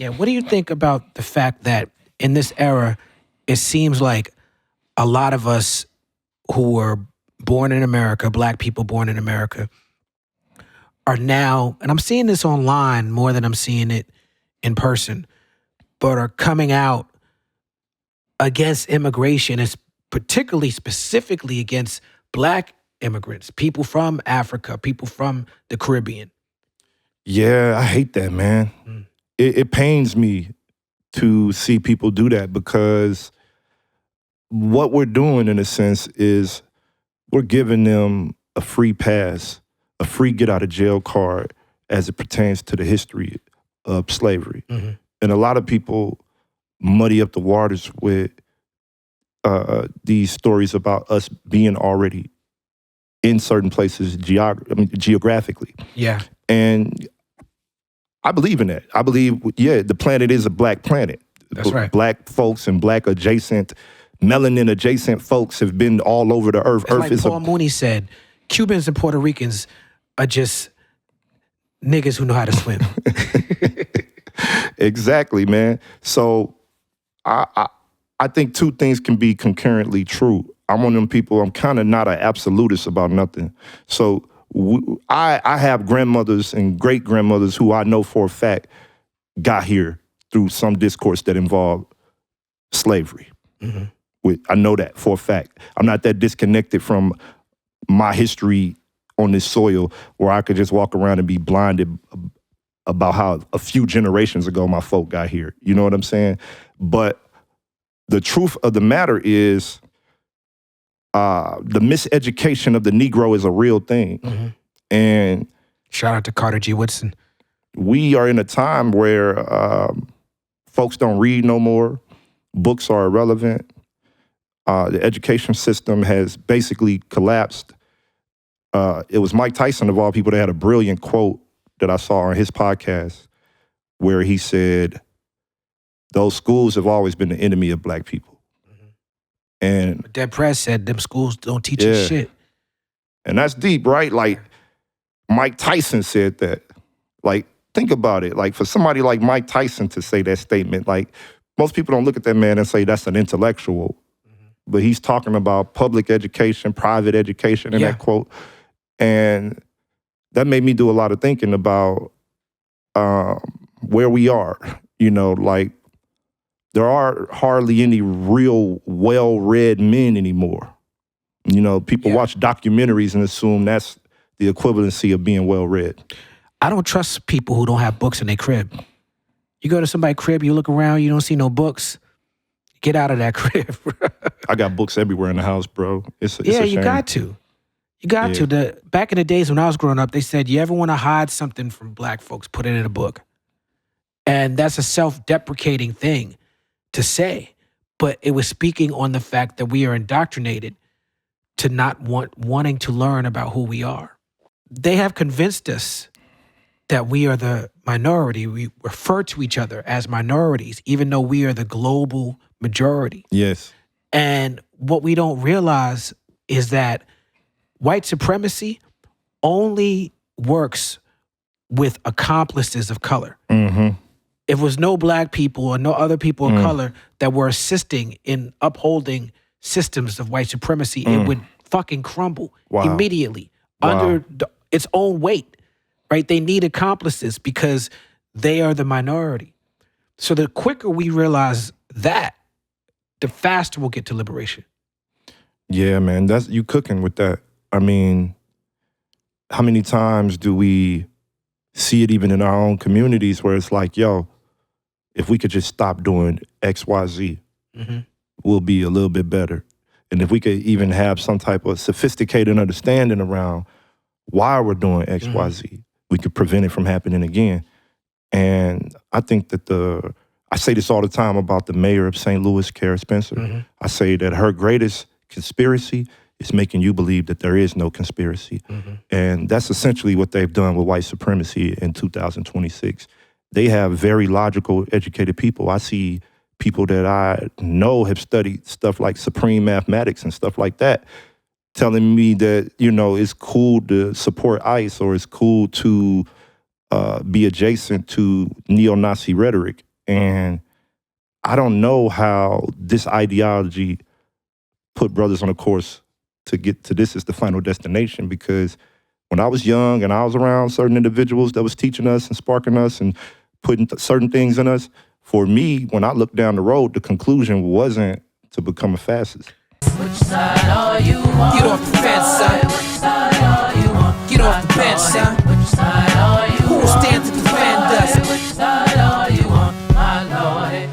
Yeah, what do you think about the fact that in this era, it seems like a lot of us who were born in America, black people born in America, are now, and I'm seeing this online more than I'm seeing it in person, but are coming out against immigration, and particularly specifically against black immigrants, people from Africa, people from the Caribbean. Yeah, I hate that, man. It pains me to see people do that because what we're doing, in a sense, is we're giving them a free pass, a free get out of jail card as it pertains to the history of slavery. And a lot of people muddy up the waters with these stories about us being already in certain places geographically. Yeah. And I believe in that. I believe, the planet is a black planet. That's right. Black folks and black adjacent, melanin adjacent folks have been all over the earth. It's like Paul Mooney said, Cubans and Puerto Ricans are just niggas who know how to swim. Exactly, man. So I think two things can be concurrently true. I'm one of them people, I'm kind of not an absolutist about nothing. So I have grandmothers and great-grandmothers who I know for a fact got here through some discourse that involved slavery. I know that for a fact. I'm not that disconnected from my history on this soil where I could just walk around and be blinded about how a few generations ago my folk got here. You know what I'm saying? But the truth of the matter is the miseducation of the Negro is a real thing. And shout out to Carter G. Woodson. We are in a time where folks don't read no more. Books are irrelevant. The education system has basically collapsed. It was Mike Tyson, of all people, that had a brilliant quote that I saw on his podcast where he said, those schools have always been the enemy of black people. And Dead Press said them schools don't teach you shit. And that's deep, right? Like, Mike Tyson said that. Like, think about it. Like, for somebody like Mike Tyson to say that statement, like, most people don't look at that man and say that's an intellectual. But he's talking about public education, private education in that quote. And that made me do a lot of thinking about where we are. You know, like, there are hardly any real well-read men anymore. You know, people watch documentaries and assume that's the equivalency of being well-read. I don't trust people who don't have books in their crib. You go to somebody's crib, you look around, you don't see no books, get out of that crib. I got books everywhere in the house, bro. It's a shame. You got to. You got to. Back in the days when I was growing up, they said, you ever want to hide something from black folks, put it in a book. And that's a self-deprecating thing to say. But it was speaking on the fact that we are indoctrinated to not wanting to learn about who we are. They have convinced us that we are the minority. We refer to each other as minorities, even though we are the global majority. Yes. And what we don't realize is that white supremacy only works with accomplices of color. If it was no black people or no other people of color that were assisting in upholding systems of white supremacy, it would fucking crumble immediately under its own weight, right? They need accomplices because they are the minority. So the quicker we realize that, the faster we'll get to liberation. Yeah, man, that's you cooking with that. I mean, how many times do we see it even in our own communities where it's like, yo, if we could just stop doing X, Y, Z, we'll be a little bit better. And if we could even have some type of sophisticated understanding around why we're doing X, Y, Z, we could prevent it from happening again. And I think that I say this all the time about the mayor of St. Louis, Kara Spencer. I say that her greatest conspiracy is making you believe that there is no conspiracy. And that's essentially what they've done with white supremacy in 2026. They have very logical, educated people. I see people that I know have studied stuff like supreme mathematics and stuff like that, telling me that, you know, it's cool to support ICE or it's cool to be adjacent to neo-Nazi rhetoric. And I don't know how this ideology put brothers on a course to get to this as the final destination, because when I was young and I was around certain individuals that was teaching us and sparking us and putting certain things in us, for me, when I looked down the road, the conclusion wasn't to become a fascist. Which side are you on? Get off the fence, son.